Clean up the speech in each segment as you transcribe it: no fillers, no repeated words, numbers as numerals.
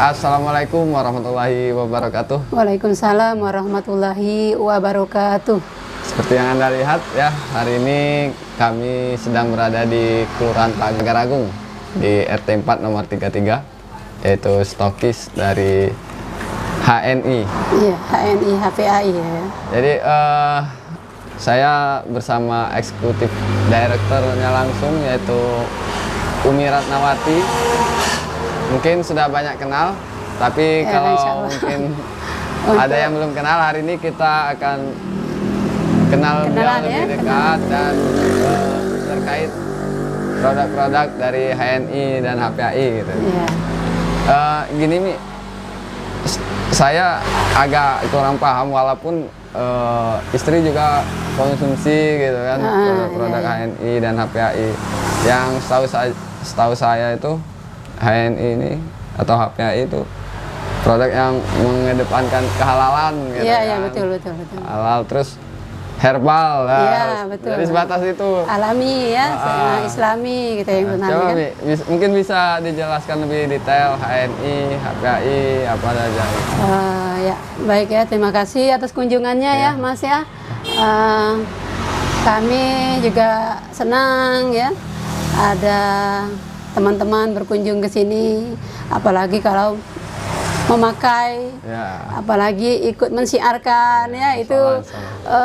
Assalamualaikum warahmatullahi wabarakatuh. Waalaikumsalam warahmatullahi wabarakatuh. Seperti yang Anda lihat ya, hari ini kami sedang berada di Kelurahan Pagar Agung di RT 4 nomor 33, yaitu stokis dari HNI. Iya, HNI HPAI ya. Jadi saya bersama eksekutif direkturnya langsung, yaitu Umi Ratnawati. Mungkin sudah banyak kenal, tapi Ya, kalau mungkin ada yang belum kenal, hari ini kita akan kenal beliau lebih dekat dan terkait produk-produk dari HNI dan HPAI gitu. Ya. Gini Mi, saya agak kurang paham walaupun istri juga konsumsi gitu kan produk-produk HNI dan HPAI. Yang setahu saya itu HNI ini atau HPAI itu produk yang mengedepankan kehalalan gitu Iya, kan. iya, betul. Halal, terus herbal lah. Iya, betul. Dari sebatas itu. Alami ya, Islami gitu yang benar Coba kan. mungkin bisa dijelaskan lebih detail HNI, HPAI apa saja. Ya, baik ya, terima kasih atas kunjungannya ya, Mas ya. Kami juga senang ya ada teman-teman berkunjung ke sini, apalagi kalau memakai, apalagi ikut mensiarkan ya, itu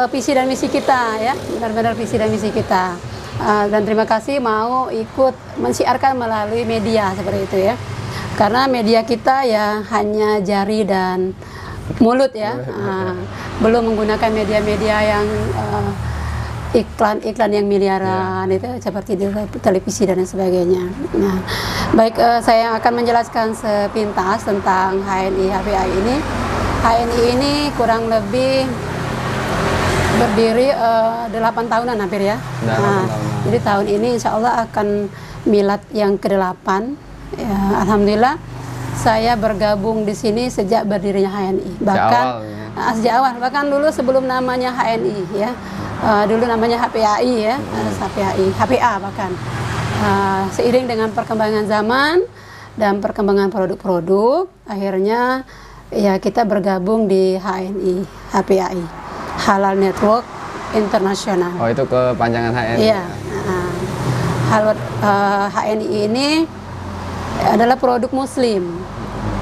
visi dan misi kita ya, benar-benar visi dan misi kita. Dan terima kasih mau ikut mensiarkan melalui media seperti itu ya, karena media kita ya hanya jari dan mulut ya, belum menggunakan media-media yang iklan-iklan yang miliaran itu seperti di televisi dan sebagainya. Nah, baik, saya akan menjelaskan sepintas tentang HNI HPAI ini. HNI ini kurang lebih berdiri 8 tahunan hampir ya. Jadi tahun ini insya Allah akan milad yang ke-8. Ya, alhamdulillah saya bergabung di sini sejak berdirinya HNI. Bahkan sejak awal, bahkan dulu sebelum namanya HNI ya. Dulu namanya HPAI ya, HPA bahkan. Seiring dengan perkembangan zaman dan perkembangan produk-produk, akhirnya ya kita bergabung di HNI HPAI, Halal Network Internasional. Oh, itu kepanjangan HNI. Iya. HNI ini adalah produk muslim,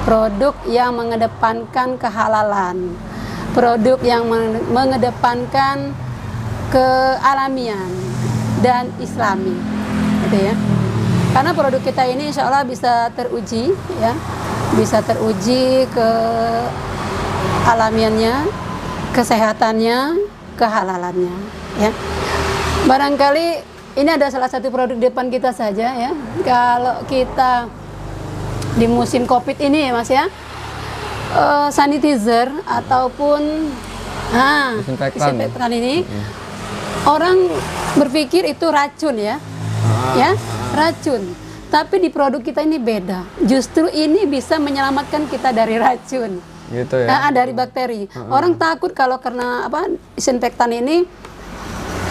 produk yang mengedepankan kehalalan, produk yang mengedepankan kealamian dan islami gitu ya, karena produk kita ini insya Allah bisa teruji ya, bisa teruji ke alamiannya, kesehatannya, kehalalannya ya. Barangkali ini ada salah satu produk depan kita saja ya, kalau kita di musim COVID ini ya Mas ya, sanitizer ataupun disinfektan ini orang berpikir itu racun ya, racun. Tapi di produk kita ini beda. Justru ini bisa menyelamatkan kita dari racun, gitu ya, dari bakteri. Orang takut kalau karena disinfektan ini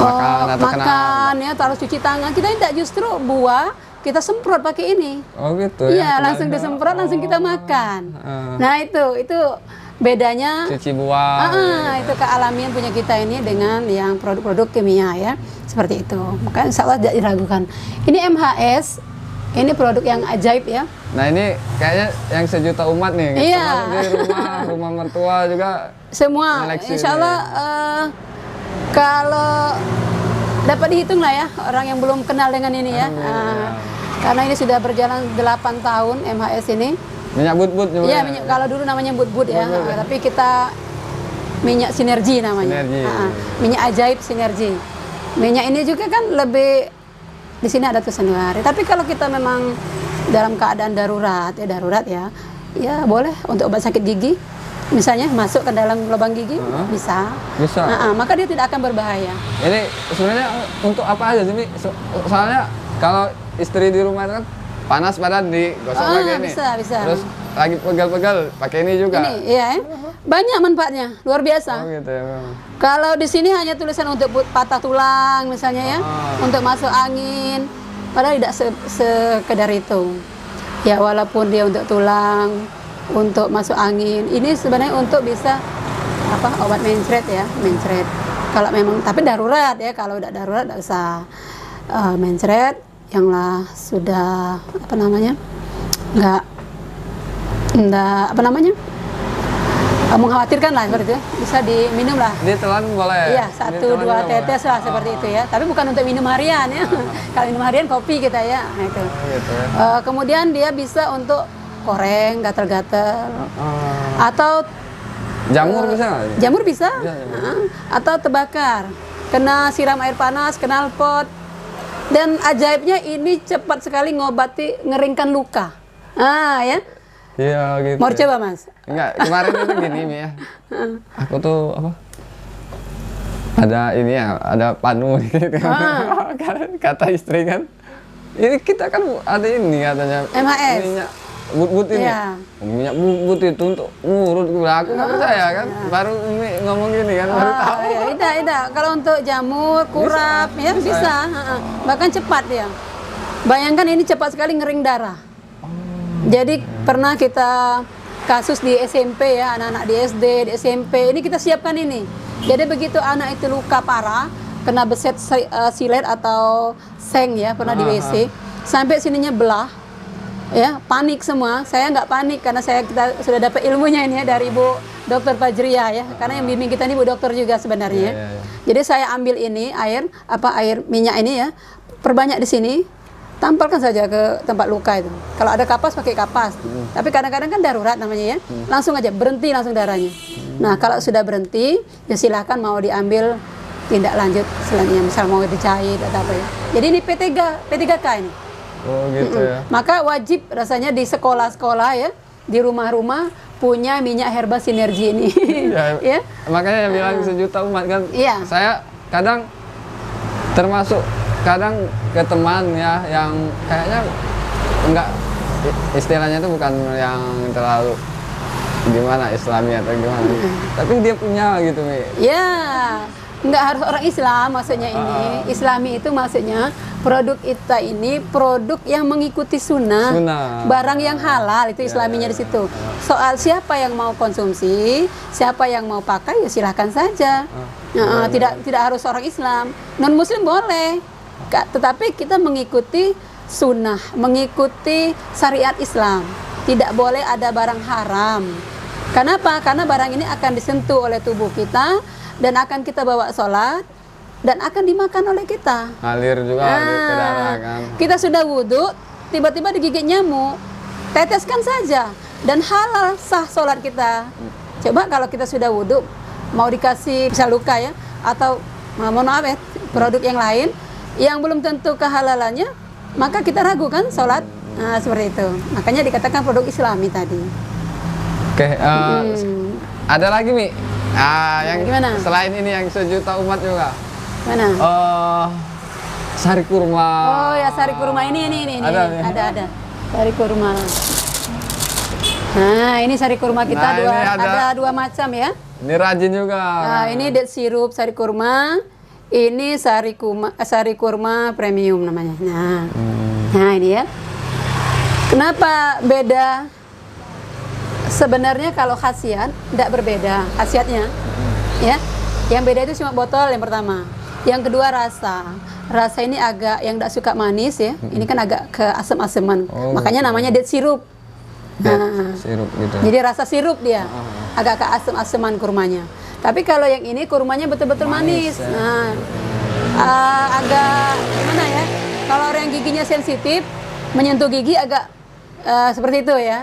makan ya, harus cuci tangan. Kita tidak, justru buah kita semprot pakai ini. Oh gitu ya. Iya, langsung disemprot, langsung kita makan. Nah itu bedanya cuci buah. Itu kealamian punya kita ini dengan yang produk-produk kimia ya, seperti itu. Maka insya Allah tidak diragukan. Ini MHS, ini produk yang ajaib ya. Nah ini kayaknya yang sejuta umat nih. Iya. Di rumah mertua juga. Semua. Insya Allah kalau dapat dihitung lah ya orang yang belum kenal dengan ini ya. Karena ini sudah berjalan 8 tahun MHS ini. Minyak bud-bud juga. Iya, kalau dulu namanya bud-bud ya, tapi kita minyak sinergi namanya. Minyak ajaib sinergi. Minyak ini juga kan lebih, di sini ada tulisan hari. Tapi kalau kita memang dalam keadaan darurat ya, ya boleh untuk obat sakit gigi, misalnya masuk ke dalam lubang gigi, bisa. Maka dia tidak akan berbahaya. Ini sebenarnya untuk apa aja sih, Mi? Soalnya kalau istri di rumah itu kan panas badan digosok pakai ini. Bisa. Terus lagi pegal-pegal pakai ini juga. Ini, iya. Banyak manfaatnya, luar biasa. Oh gitu ya. Kalau di sini hanya tulisan untuk patah tulang misalnya ya, untuk masuk angin. Padahal tidak sekedar itu. Ya walaupun dia untuk tulang, untuk masuk angin. Ini sebenarnya untuk bisa obat mencret ya, mencret. Kalau memang tapi darurat ya, kalau udah darurat nggak usah mencret. Yang lah sudah nggak mengkhawatirkan lah seperti itu, bisa diminum lah. Ditelan boleh? Iya, 1-2 tetes lah seperti itu ya. Tapi bukan untuk minum harian ya. Kalau minum harian kopi kita ya. Nah, itu. Gitu ya. Kemudian dia bisa untuk koreng, gatal-gatal, atau Jamur bisa nggak? jamur bisa, Bisa. atau terbakar, kena siram air panas, knalpot. Dan ajaibnya ini cepat sekali ngobati ngeringkan luka. Ya. Iya gitu. Mau coba Mas? Enggak, kemarin itu gini Mi ya. Aku tuh ada ini ya, ada panu gitu. Kata istri kan, ini kita kan ada ini katanya MHS. minyak but ini. Iya. Minyak but itu untuk ngurut, aku nggak percaya kan. Baru Umi ngomong gini kan, baru tahu. Ya, tidak. Kalau untuk jamur, kurap, bisa. Bahkan cepat dia. Bayangkan ini cepat sekali ngering darah. Jadi pernah kita kasus di SMP ya, anak-anak di SD, di SMP, ini kita siapkan ini. Jadi begitu anak itu luka parah, kena beset silet atau seng ya, pernah di WC, sampai sininya belah, ya panik semua. Saya nggak panik karena kita sudah dapat ilmunya ini ya dari Bu Dokter Fajria ya, karena yang bimbing kita ini Bu Dokter juga sebenarnya. Jadi saya ambil ini air minyak ini ya, perbanyak di sini. Tampalkan saja ke tempat luka itu. Kalau ada kapas pakai kapas. Tapi kadang-kadang kan darurat namanya ya. Langsung aja berhenti langsung darahnya. Nah, kalau sudah berhenti, ya silahkan mau diambil tindak lanjut selanjutnya, misal mau dijahit atau apa ya. Jadi ini P3K ini. Oh gitu ya. Maka wajib rasanya di sekolah-sekolah ya, di rumah-rumah punya minyak herba sinergi ini. Ya. Makanya bilang sejuta umat kan. Iya. Saya kadang termasuk ke teman ya yang kayaknya enggak, istilahnya itu bukan yang terlalu gimana Islami atau gimana, tapi dia punya gitu Mi. Ya, nggak harus orang Islam maksudnya ini. Islami itu maksudnya produk kita ini produk yang mengikuti sunnah. Barang yang halal itu Islaminya di situ. Soal siapa yang mau konsumsi, siapa yang mau pakai ya silahkan saja. Tidak harus orang Islam, non Muslim boleh. Tetapi kita mengikuti sunnah, mengikuti syariat Islam. Tidak boleh ada barang haram. Kenapa? Karena barang ini akan disentuh oleh tubuh kita dan akan kita bawa sholat dan akan dimakan oleh kita. Ngalir juga ke darah kan. Kita sudah wudhu, tiba-tiba digigit nyamuk, teteskan saja dan halal sah sholat kita. Coba kalau kita sudah wudhu, mau dikasih bisa luka ya, atau mohon maaf ya, produk yang lain yang belum tentu kehalalannya, maka kita ragu kan sholat. Nah, seperti itu. Makanya dikatakan produk Islami tadi. Oke, ada lagi Mi. Yang gimana? Selain ini yang sejuta umat juga. Mana? Sari kurma. Oh ya, sari kurma ini. Ada. Sari kurma. Nah, ini sari kurma kita ada dua macam ya. Ini rajin juga. Nah, ini date sirup sari kurma. Ini sari kurma premium namanya. Nah ini ya. Kenapa beda? Sebenarnya kalau khasiat tidak berbeda khasiatnya, ya. Yang beda itu cuma botol yang pertama. Yang kedua rasa. Rasa ini agak yang tidak suka manis ya. Ini kan agak ke asam-asaman. Makanya namanya date sirup. Sirup gitu. Jadi rasa sirup dia. Agak ke asam-asaman kurmanya. Tapi kalau yang ini kurmanya betul-betul manis. Nah, agak gimana ya? Kalau orang yang giginya sensitif, menyentuh gigi agak seperti itu ya.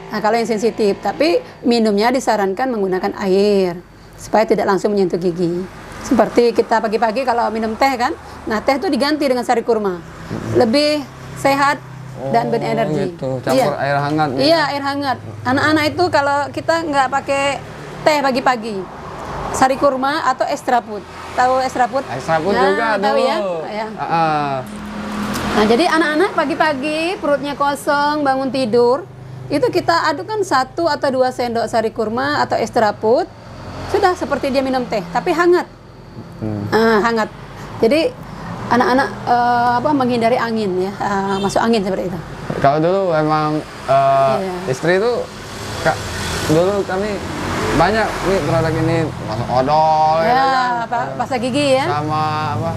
Nah, kalau yang sensitif, tapi minumnya disarankan menggunakan air supaya tidak langsung menyentuh gigi. Seperti kita pagi-pagi kalau minum teh kan, nah teh itu diganti dengan sari kurma, lebih sehat dan berenergi. Gitu. Campur air hangat. Iya, air hangat. Anak-anak itu kalau kita nggak pakai teh pagi-pagi, sari kurma atau ekstraput. Tahu ekstraput? Ekstraput juga tahu dulu. Ya. Nah, jadi anak-anak pagi-pagi perutnya kosong, bangun tidur, itu kita adukkan 1 atau 2 sendok sari kurma atau ekstraput, sudah seperti dia minum teh, tapi hangat. Hangat. Jadi anak-anak menghindari angin ya, masuk angin seperti itu. Kalau dulu emang istri itu Kak, dulu kami banyak nih produk ini, masuk odol gitu Ya, kan. pasta gigi ya. Sama apa?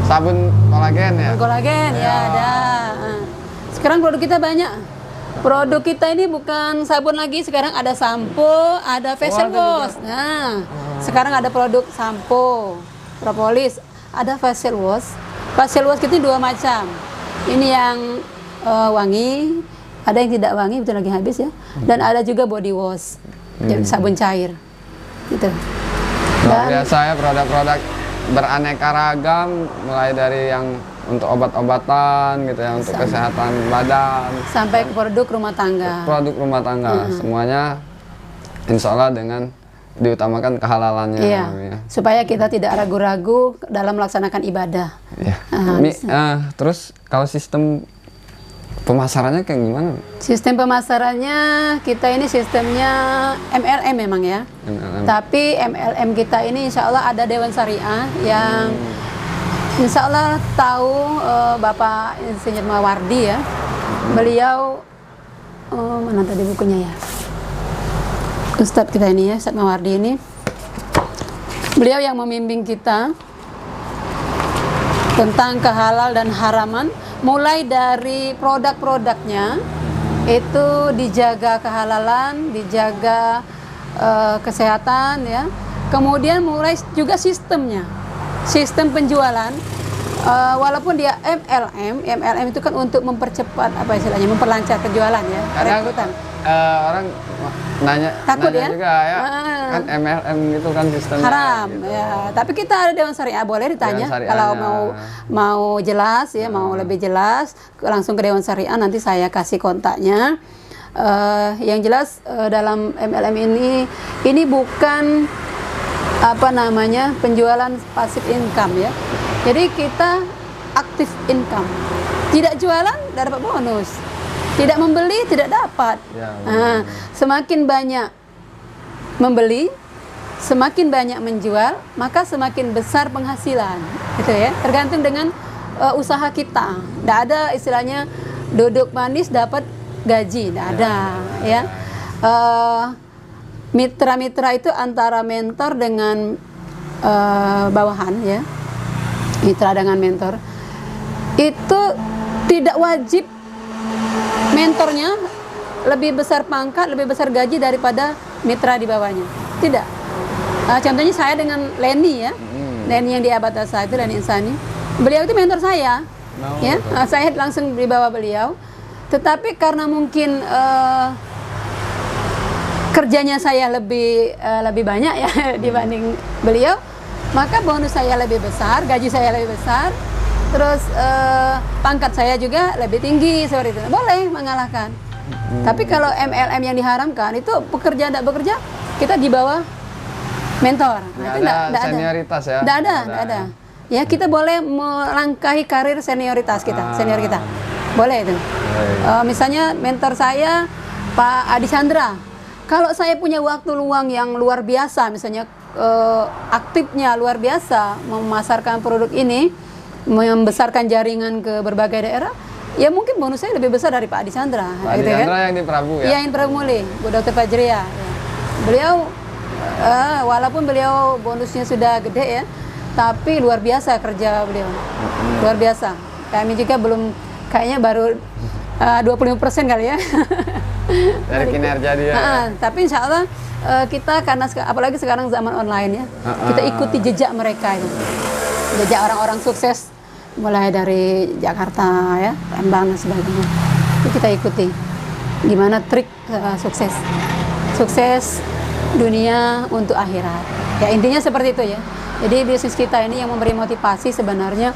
Sabun kolagen ya. Kolagen ya ada. Sekarang produk kita banyak. Produk kita ini bukan sabun lagi, sekarang ada sampo, ada facial wash. Nah, sekarang ada produk sampo, propolis, ada facial wash. Facial wash itu dua macam. Ini yang wangi, ada yang tidak wangi, betul lagi habis ya. Dan ada juga body wash, jadi sabun cair. Gitu. Luar biasa ya, produk-produk beraneka ragam, mulai dari yang untuk obat-obatan gitu ya, untuk kesehatan badan, Sampai ke produk rumah tangga. produk rumah tangga, semuanya insya Allah dengan diutamakan kehalalannya. Iya, Ya. supaya kita tidak ragu-ragu dalam melaksanakan ibadah. Ya. Terus kalau sistem pemasarannya kayak gimana? Sistem pemasarannya kita ini sistemnya MLM memang ya. MLM. Tapi MLM kita ini insya Allah ada Dewan Syariah yang insya Allah tahu Bapak Insinyur Mawardi ya. Beliau mana tadi bukunya ya? Ustadz kita ini ya, Ustadz Mawardi ini. Beliau yang membimbing kita tentang kehalal dan haraman, mulai dari produk-produknya itu dijaga kehalalan, dijaga kesehatan ya. Kemudian mulai juga sistemnya, sistem penjualan. Walaupun dia MLM itu kan untuk mempercepat apa istilahnya, memperlancar penjualan ya, rekrutan. Orang nanya Takut ya? juga ya, kan MLM itu kan sistemnya Haram gitu. ya. Tapi kita ada Dewan Syariah, boleh ditanya Dewan kalau Syariahnya. mau jelas ya, mau lebih jelas langsung ke Dewan Syariah, nanti saya kasih kontaknya. Yang jelas dalam MLM ini bukan apa namanya penjualan pasif income ya. Jadi kita aktif income. Tidak jualan, tidak dapat bonus. Tidak membeli, tidak dapat. Ya, Nah, semakin banyak membeli, semakin banyak menjual, maka semakin besar penghasilan. Gitu ya. Tergantung dengan usaha kita. Tidak ada istilahnya duduk manis dapat gaji, tidak ada. Ya. Mitra-mitra itu antara mentor dengan bawahan ya. Mitra dengan mentor itu tidak wajib mentornya lebih besar pangkat, lebih besar gaji daripada mitra di bawahnya. Tidak. Contohnya saya dengan Leni ya, Leni yang di Abatasa itu, Leni Insani. Beliau itu mentor saya, ya. Saya langsung di bawah beliau. Tetapi karena mungkin kerjanya saya lebih banyak ya dibanding beliau, maka bonus saya lebih besar, gaji saya lebih besar, terus pangkat saya juga lebih tinggi seperti itu. Boleh mengalahkan. Tapi kalau MLM yang diharamkan itu pekerja tidak bekerja, kita di bawah mentor. Nggak ada senioritas ya? Tidak ada. Ya kita boleh melangkahi karir senioritas kita, senior kita. Boleh itu. Misalnya mentor saya Pak Adi Chandra. Kalau saya punya waktu luang yang luar biasa, misalnya aktifnya luar biasa memasarkan produk ini, membesarkan jaringan ke berbagai daerah, ya mungkin bonus saya lebih besar dari Pak Adi Chandra. Pak Adi Chandra yang di Prabu ya? Iya, yang Prabu Muli, Bu Dr. Fajria. Ya. Beliau, walaupun beliau bonusnya sudah gede ya, tapi luar biasa kerja beliau. Luar biasa. Kami juga belum, kayaknya baru 25% kali ya. Dari kinerja dia. Tapi insya Allah kita karena apalagi sekarang zaman online ya, kita ikuti jejak mereka itu, jejak orang-orang sukses mulai dari Jakarta ya, Palembang dan sebagainya. Itu kita ikuti gimana trik sukses dunia untuk akhirat. Ya intinya seperti itu ya. Jadi bisnis kita ini yang memberi motivasi sebenarnya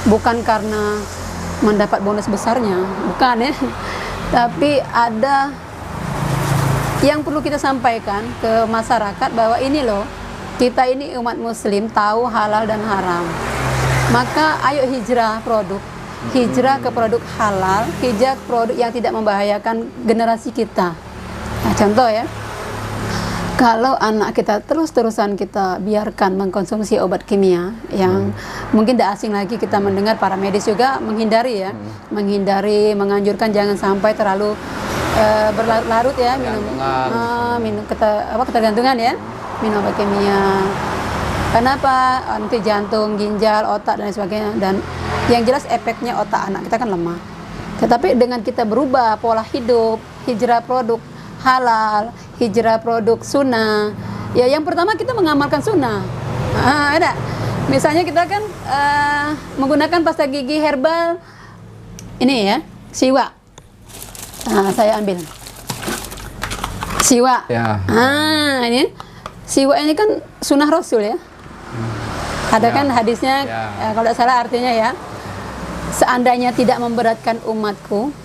bukan karena mendapat bonus besarnya, bukan ya. Tapi ada yang perlu kita sampaikan ke masyarakat bahwa ini loh, kita ini umat muslim tahu halal dan haram. Maka ayo hijrah produk, hijrah ke produk halal, hijrah ke produk yang tidak membahayakan generasi kita. Nah, contoh ya, kalau anak kita terus-terusan kita biarkan mengkonsumsi obat kimia yang mungkin tidak asing lagi kita mendengar para medis juga menghindari ya, menghindari, menganjurkan jangan sampai terlalu berlarut-larut ya, minum ketergantungan ya, minum obat kimia. Kenapa? Nanti jantung, ginjal, otak dan lain sebagainya. Dan yang jelas efeknya otak anak kita kan lemah. Tetapi dengan kita berubah pola hidup, hijrah produk halal, hijrah produk sunnah. Ya yang pertama kita mengamalkan sunnah. Ada. Misalnya kita kan menggunakan pasta gigi herbal ini ya, siwa. Saya ambil siwa. Ya. Ini siwa ini kan sunnah Rasul ya. Ada kan hadisnya, kalau tidak salah artinya ya, seandainya tidak memberatkan umatku,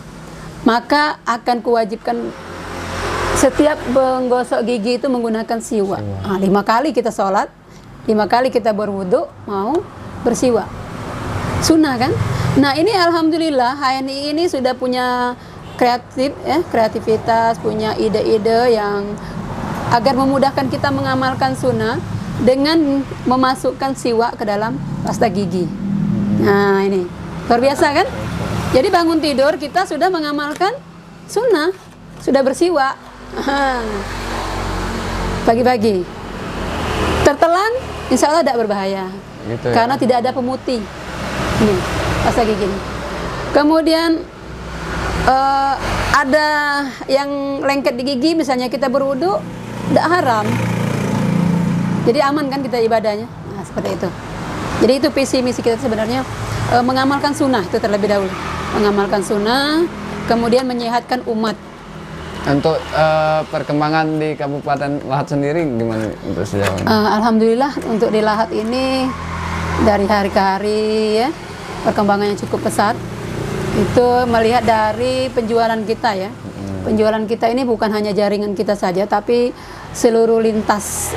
maka akan kuwajibkan setiap menggosok gigi itu menggunakan siwa. 5 kali kita sholat, 5 kali kita berwudu, mau bersiwa. Sunnah kan? Nah ini alhamdulillah HNI ini sudah punya kreativitas, punya ide-ide yang agar memudahkan kita mengamalkan sunnah dengan memasukkan siwa ke dalam pasta gigi. Nah ini luar biasa kan? Jadi bangun tidur kita sudah mengamalkan sunnah, sudah bersiwa. Pagi-pagi tertelan, insya Allah tidak berbahaya, gitu ya? Karena tidak ada pemutih. Ini pasta gigi ini. Kemudian ada yang lengket di gigi, misalnya kita berwudu, tidak haram. Jadi aman kan kita ibadahnya. Nah, seperti itu. Jadi itu visi misi kita sebenarnya mengamalkan sunnah itu terlebih dahulu. Mengamalkan sunnah, kemudian menyehatkan umat. Untuk perkembangan di Kabupaten Lahat sendiri gimana untuk sejauh ini? Alhamdulillah untuk di Lahat ini dari hari ke hari ya perkembangannya cukup pesat. Itu melihat dari penjualan kita ya. Penjualan kita ini bukan hanya jaringan kita saja, tapi seluruh lintas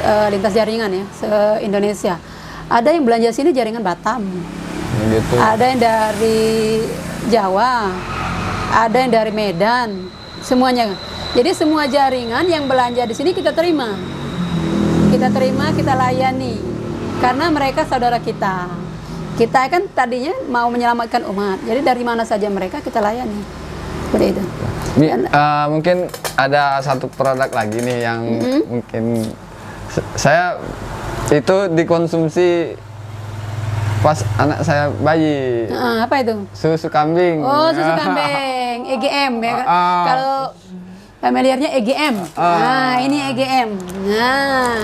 jaringan ya se-Indonesia. Ada yang belanja sini jaringan Batam, gitu. Ada yang dari Jawa, ada yang dari Medan, semuanya. Jadi semua jaringan yang belanja di sini kita terima, kita layani, karena mereka saudara kita. Kita kan tadinya mau menyelamatkan umat, jadi dari mana saja mereka kita layani, seperti itu. Mungkin ada satu produk lagi nih yang mungkin saya itu dikonsumsi pas anak saya bayi. Apa itu? Susu kambing. Oh, susu kambing, EGM ya. Kalau familiarnya EGM. Nah, ini EGM. Nah,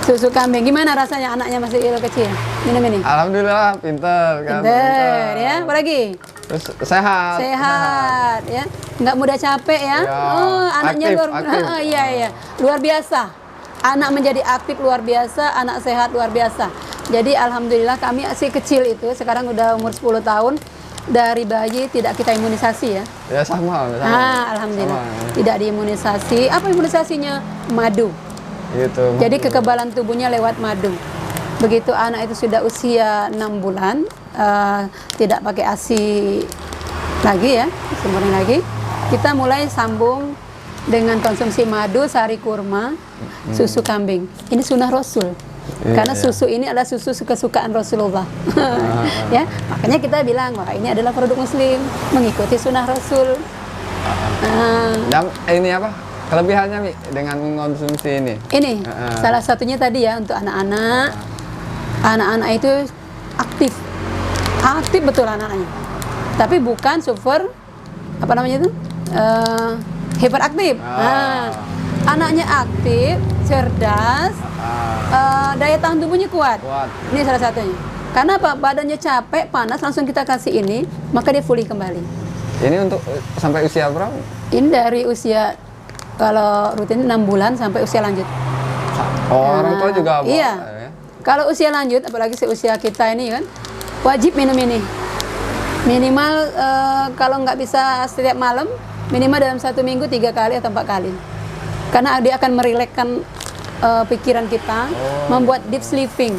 susu kambing. Gimana rasanya anaknya masih kecil? Minum ini. Alhamdulillah, pinter kan. Pinter ya. Apalagi? Terus sehat ya, nggak mudah capek ya. Oh, anaknya luar biasa. Anak menjadi aktif luar biasa, anak sehat luar biasa. Jadi alhamdulillah kami si kecil itu sekarang udah umur 10 tahun, dari bayi tidak kita imunisasi ya. Ya sama. Alhamdulillah tidak diimunisasi. Apa imunisasinya? Madu. Gitu. Jadi kekebalan tubuhnya lewat madu. Begitu anak itu sudah usia 6 bulan, tidak pakai ASI lagi ya, sumbernya lagi, kita mulai sambung dengan konsumsi madu, sari kurma, susu kambing. Ini sunnah Rasul. Karena susu ini adalah susu kesukaan Rasulullah. Ya, makanya kita bilang, wah ini adalah produk muslim, mengikuti sunnah Rasul. Dan ini apa? Kelebihannya Mi dengan mengkonsumsi ini? Ini salah satunya tadi ya untuk anak-anak. Anak-anak itu aktif betul anaknya. Tapi bukan super apa namanya itu hiperaktif. Anaknya aktif, cerdas, daya tahan tubuhnya kuat. Ini salah satunya. Karena apa? Badannya capek, panas, langsung kita kasih ini, maka dia pulih kembali. Ini untuk sampai usia berapa? Ini dari usia kalau rutin 6 bulan sampai usia lanjut. Orang tua juga boleh. Iya. Kalau usia lanjut, apalagi seusia kita ini kan, wajib minum ini. Minimal kalau nggak bisa setiap malam, minimal dalam 1 minggu 3 kali atau 4 kali. Karena dia akan merilekskan pikiran kita, membuat deep sleeping.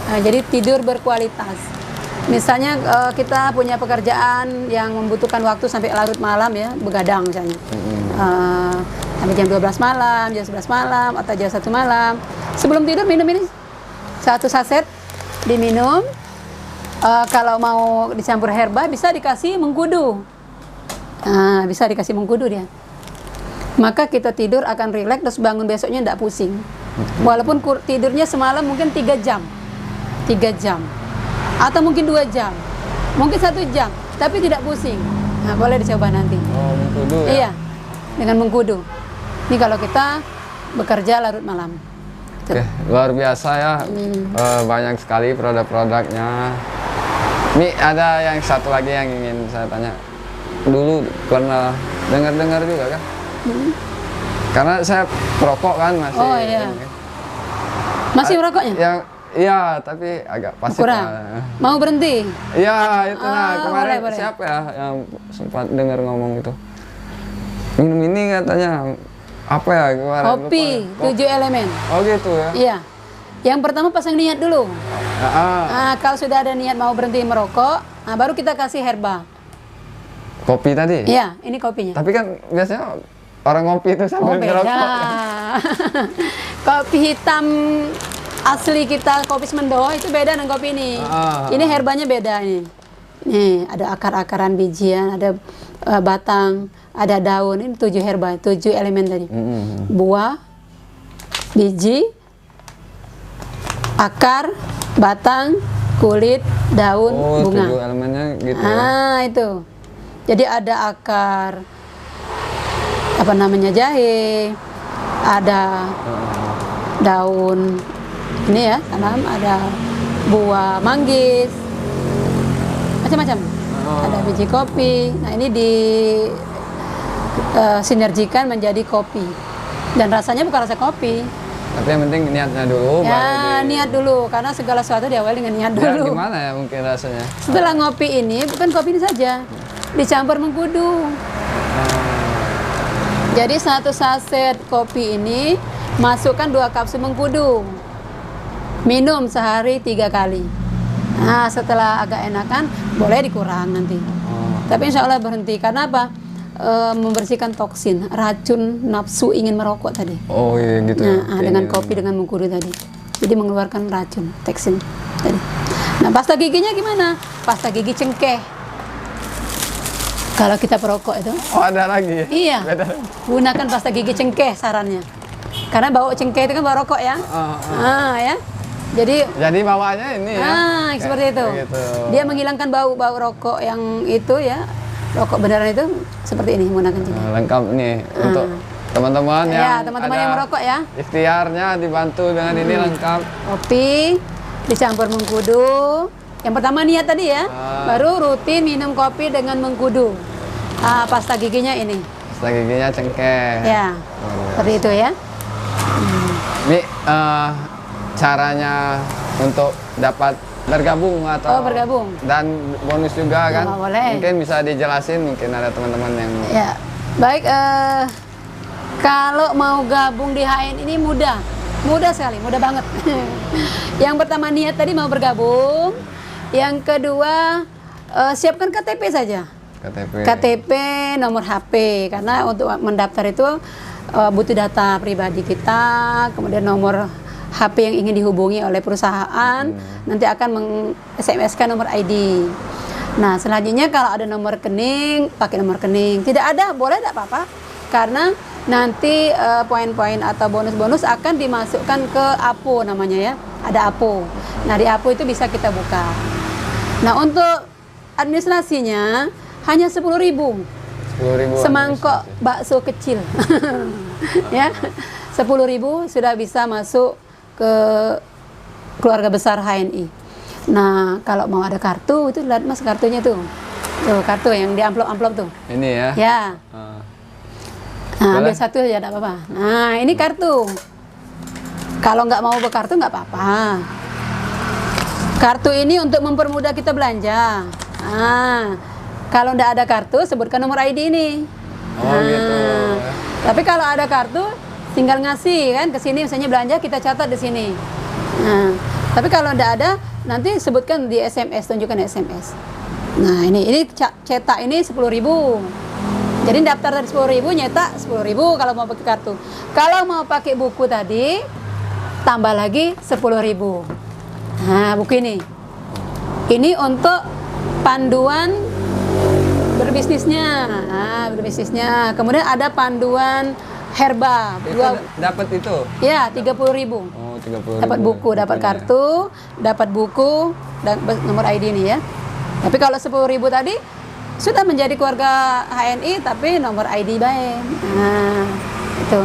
Nah, jadi tidur berkualitas. Misalnya kita punya pekerjaan yang membutuhkan waktu sampai larut malam ya, begadang misalnya. Sampai jam 12 malam, jam 11 malam, atau jam 1 malam. Sebelum tidur minum ini. 1 saset diminum. Kalau mau dicampur herba bisa dikasih mengkudu. Bisa dikasih mengkudu dia. maka kita tidur akan rileks, terus bangun besoknya tidak pusing. Walaupun tidurnya semalam mungkin 3 jam, 3 jam, atau mungkin 2 jam, mungkin 1 jam, tapi tidak pusing. Nah, boleh dicoba nanti. Oh, mengkudu ya? Iya, dengan mengkudu. Ini kalau kita bekerja larut malam. Oke, luar biasa ya. Banyak sekali produk-produknya. Ini ada yang satu lagi yang ingin saya tanya. Dulu pernah dengar-dengar juga kan? Karena saya perokok kan masih. Oh iya. Masih merokoknya? Yang iya, tapi agak pasif Kurang. lah. Mau berhenti? Iya, itu nah kemarin boleh. siapa ya yang sempat dengar ngomong itu? Minum ini katanya apa ya kemarin? Kopi, lupa. 7 elemen. Oh gitu ya? Iya. Yang pertama pasang niat dulu. Ah, Nah, kalau sudah ada niat mau berhenti merokok, nah baru kita kasih herba. kopi tadi? Iya, ini kopinya. Tapi kan biasanya orang ngopi itu Oh, sambil beda. ngerokok. Kopi hitam asli kita, kopi semendo, itu beda dengan kopi ini. Ini herbanya beda ini. Nih, ada akar-akaran bijian, ada batang, ada daun. Ini 7 herba, 7 elemen tadi. Buah, biji, akar, batang, kulit, daun, Oh, bunga. 7 elemennya gitu ya? Ah, itu. Jadi ada akar, apa namanya, jahe, ada daun ini ya, tanam, ada buah manggis, macam-macam. Ada biji kopi. Nah, ini di sinergikan menjadi kopi. Dan rasanya bukan rasa kopi. Tapi yang penting niatnya dulu. Ya, niat dulu, karena segala sesuatu diawali dengan niat Ya, dulu. gimana ya mungkin rasanya? Setelah ngopi ini, bukan kopi ini saja, dicampur mengkudu. Jadi 1 saset kopi ini masukkan 2 kapsul mengkudu. Minum sehari 3 kali. Nah, setelah agak enakan, boleh dikurang nanti. Tapi insya Allah berhenti. Karena apa? Membersihkan toksin, racun nafsu ingin merokok tadi. Oh iya gitu ya? Nah, dengan kopi, dengan mengkudu tadi. Jadi mengeluarkan racun, toksin tadi. Nah, pasta giginya gimana? Pasta gigi cengkeh. Kalau kita perokok itu, Oh ada lagi? iya, Beda. gunakan pasta gigi cengkeh sarannya. Karena bau cengkeh itu kan bau rokok ya. Ya. Jadi bawaannya ini ya? seperti itu. Kayak gitu. Dia menghilangkan bau rokok yang itu ya. Rokok beneran itu seperti ini menggunakan cengkeh. Lengkap nih untuk teman-teman yang Ya, teman-teman yang merokok ya. Ikhtiarnya dibantu dengan ini lengkap. Kopi dicampur mengkudu. Yang pertama niat tadi ya. Baru rutin minum kopi dengan mengkudu. Pasta giginya ini. Pasta giginya cengkeh. Ya. Seperti itu ya. Ini caranya untuk dapat bergabung atau bergabung. dan bonus juga kan? Boleh. Mungkin bisa dijelasin, mungkin ada teman-teman yang Ya. Baik, kalau mau gabung di HN ini mudah sekali, mudah banget. Yang pertama niat tadi mau bergabung. Yang kedua siapkan KTP saja. KTP, nomor HP, karena untuk mendaftar itu butuh data pribadi kita, kemudian nomor HP yang ingin dihubungi oleh perusahaan, nanti akan meng-SMS-kan nomor ID. Nah, selanjutnya kalau ada nomor rekening, pakai nomor rekening. Tidak ada, boleh tidak apa-apa, karena nanti poin-poin atau bonus-bonus akan dimasukkan ke APO namanya ya, ada APO. Nah, di APO itu bisa kita buka. Nah, untuk administrasinya hanya 10.000. 10.000 semangkok bakso kecil. Ya, 10.000 sudah bisa masuk ke keluarga besar HNI. Nah, kalau mau ada kartu itu lihat Mas kartunya tuh. Tuh, kartu yang di amplop-amplop tuh. Ini ya? Ya. Nah, ambil Boleh? satu ya enggak apa-apa. Nah, ini kartu. Kalau nggak mau berkartu nggak apa-apa. Kartu ini untuk mempermudah kita belanja. Nah, kalau nggak ada kartu sebutkan nomor ID ini. Oh gitu. Tapi kalau ada kartu tinggal ngasih kan ke sini, misalnya belanja kita catat di sini. Nah, tapi kalau nggak ada nanti sebutkan di SMS, tunjukkan di SMS. Nah, ini cetak ini 10.000. Jadi daftar dari 10.000 nyetak 10.000 kalau mau pakai kartu. Kalau mau pakai buku tadi tambah lagi 10.000. Nah, buku ini. Ini untuk panduan berbisnisnya. Kemudian ada panduan herba. Itu dapat itu? Ya, 30.000. Oh, 30.000. Dapat buku, dapat bukunya. kartu, dapat buku dan nomor ID nih ya. Tapi kalau 10.000 tadi sudah menjadi keluarga HNI tapi nomor ID baik. Nah, itu.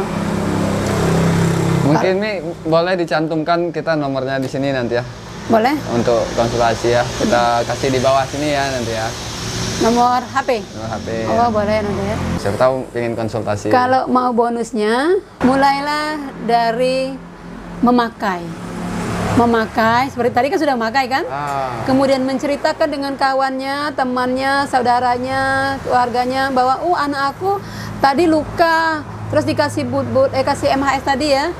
Mungkin Mi boleh dicantumkan kita nomornya di sini nanti ya. Boleh? Untuk konsultasi ya. Kita kasih di bawah sini ya nanti ya. Nomor HP. Nomor HP. Oh, boleh nanti ya. Siapa tahu pengen konsultasi. Kalau mau bonusnya, mulailah dari memakai. Memakai, seperti tadi kan sudah memakai kan? Kemudian menceritakan dengan kawannya, temannya, saudaranya, keluarganya bahwa anak aku tadi luka, terus dikasih kasih MHS tadi ya,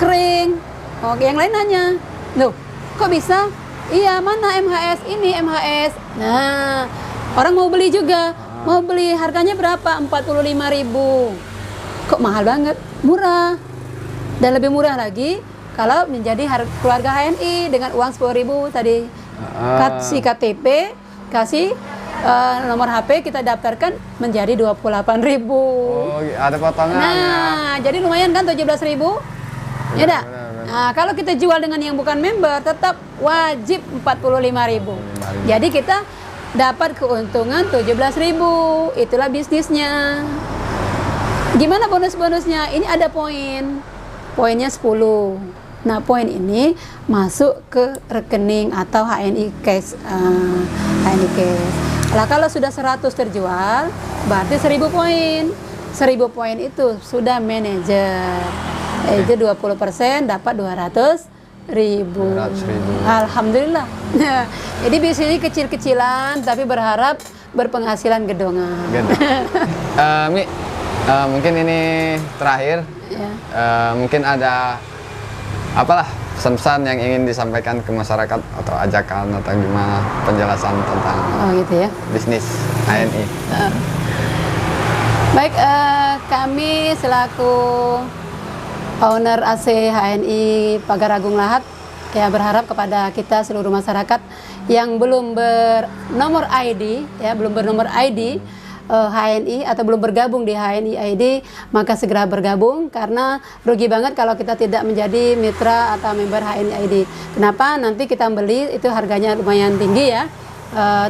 kering. Oke, yang lain nanya, loh, kok bisa? Iya, mana MHS? Ini MHS. Nah, orang mau beli juga. Mau beli, harganya berapa? 45.000. Kok mahal banget? Murah. Dan lebih murah lagi kalau menjadi keluarga HNI dengan uang 10.000 tadi. Kasih KTP, kasih nomor HP, kita daftarkan menjadi 28.000. Oh, ada potongan. Nah, jadi lumayan kan 17.000? Ya dah. Nah, kalau kita jual dengan yang bukan member tetap wajib 45.000. Jadi kita dapat keuntungan 17.000. Itulah bisnisnya. Gimana bonus-bonusnya? Ini ada poin. Poinnya 10. Nah, poin ini masuk ke rekening atau HNI cash. HNI cash. Nah, kalau sudah 100 terjual, berarti 1.000 poin. 1.000 poin itu sudah manajer. Itu 20% dapat 200.000. Alhamdulillah. Jadi bisnis ini kecil-kecilan tapi berharap berpenghasilan gedongan. Mi, mungkin ini terakhir. Ya. Mungkin ada apalah pesan-pesan yang ingin disampaikan ke masyarakat atau ajakan atau gimana penjelasan tentang gitu ya. bisnis HNI. Baik, kami selaku owner AC HNI Pagar Agung Lahat ya berharap kepada kita seluruh masyarakat yang belum bernomor ID ya, belum bernomor ID HNI atau belum bergabung di HNI ID, maka segera bergabung karena rugi banget kalau kita tidak menjadi mitra atau member HNI ID. Kenapa? Nanti kita beli itu harganya lumayan tinggi ya.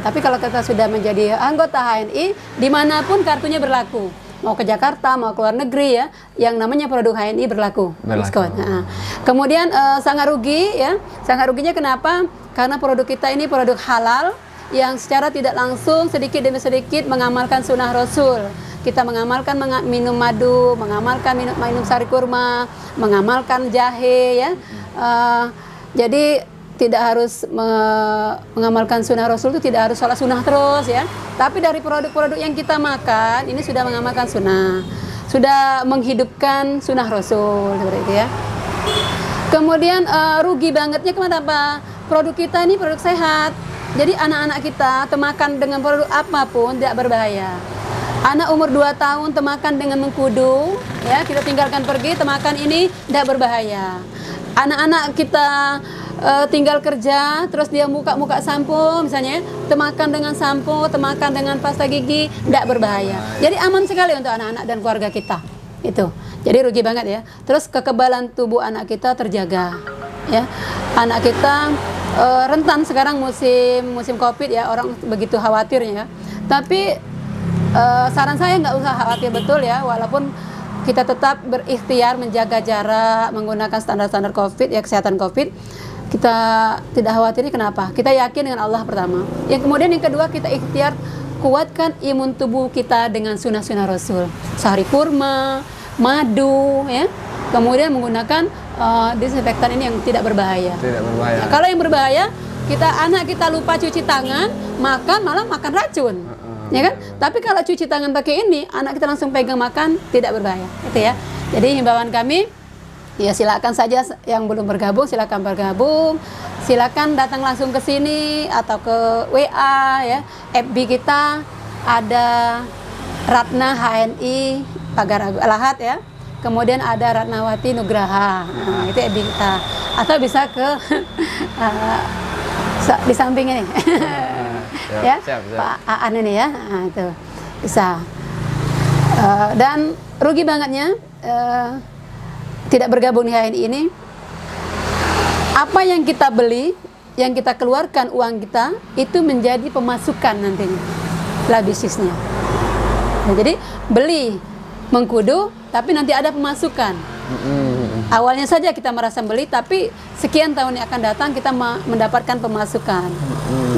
Tapi kalau kita sudah menjadi anggota HNI, dimanapun kartunya berlaku. Mau ke Jakarta, mau ke luar negeri ya, yang namanya produk HNI berlaku. Diskon. Nah, kemudian sangat rugi ya. Sangat ruginya kenapa? Karena produk kita ini produk halal yang secara tidak langsung sedikit demi sedikit mengamalkan sunnah Rasul. Kita mengamalkan minum madu, mengamalkan minum sari kurma, mengamalkan jahe ya. Jadi tidak harus mengamalkan sunnah Rasul itu tidak harus sholat sunnah terus ya. Tapi dari produk-produk yang kita makan ini sudah mengamalkan sunnah, sudah menghidupkan sunnah Rasul seperti itu ya. Kemudian rugi bangetnya kenapa? Produk kita ini produk sehat. Jadi anak-anak kita temakan dengan produk apapun tidak berbahaya. Anak umur 2 tahun temakan dengan mengkudu, ya kita tinggalkan pergi, temakan ini tidak berbahaya. Anak-anak kita tinggal kerja, terus dia muka sampo misalnya, temakan dengan sampo, temakan dengan pasta gigi, tidak berbahaya. Jadi aman sekali untuk anak-anak dan keluarga kita. Itu. Jadi rugi banget ya. Terus kekebalan tubuh anak kita terjaga, ya. Anak kita rentan sekarang musim Covid ya, orang begitu khawatirnya. Tapi saran saya nggak usah khawatir betul ya, walaupun kita tetap berikhtiar menjaga jarak, menggunakan standar-standar Covid ya, kesehatan Covid. Kita tidak khawatir. Kenapa? Kita yakin dengan Allah pertama. Yang kemudian yang kedua, kita ikhtiar kuatkan imun tubuh kita dengan sunnah-sunnah Rasul. Sari kurma, madu ya. Kemudian menggunakan disinfektan ini yang tidak berbahaya. Tidak berbahaya. Nah, kalau yang berbahaya, anak kita lupa cuci tangan, malah makan racun. Ya kan? Tapi kalau cuci tangan pakai ini, anak kita langsung pegang makan, tidak berbahaya. Itu ya. Jadi himbauan kami, ya silakan saja yang belum bergabung, silakan bergabung. Silakan datang langsung ke sini atau ke WA ya. FB kita ada Ratna HNI Pagar Agung Lahat ya. Kemudian ada Ratnawati Nugraha. Nah, itu FB kita. Atau bisa ke di samping ini. ya, siap. Pak Aan ini ya, nah, itu bisa. Dan rugi bangetnya tidak bergabung di HNI ini. Apa yang kita beli, yang kita keluarkan uang kita itu menjadi pemasukan nantinya lah bisnisnya. Nah, jadi beli mengkudu, tapi nanti ada pemasukan. Awalnya saja kita merasa beli, tapi sekian tahun yang akan datang kita mendapatkan pemasukan.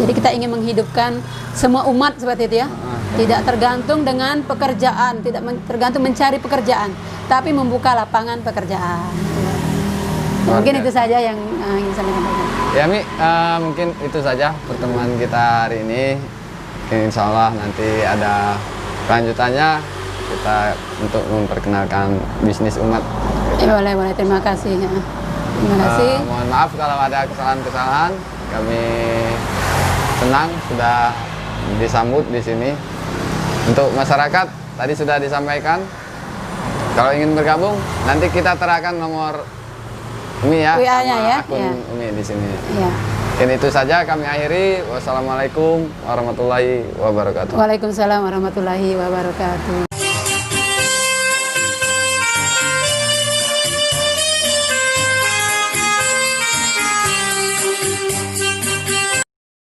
Jadi kita ingin menghidupkan semua umat seperti itu ya. Tidak tergantung dengan pekerjaan, tidak tergantung mencari pekerjaan, tapi membuka lapangan pekerjaan. Mungkin itu saja yang ingin saya sampaikan. Ya Mi, mungkin itu saja pertemuan kita hari ini. Insya Allah nanti ada kelanjutannya kita untuk memperkenalkan bisnis umat. Boleh, terima kasih. Terima kasih. Mohon maaf kalau ada kesalahan-kesalahan. Kami senang sudah disambut di sini. Untuk masyarakat tadi sudah disampaikan. Kalau ingin bergabung, nanti kita terakan nomor Umi ya, WA-nya sama ya, akun ya. Umi di sini. Ya. Mungkin itu saja kami akhiri. Wassalamualaikum warahmatullahi wabarakatuh. Waalaikumsalam warahmatullahi wabarakatuh.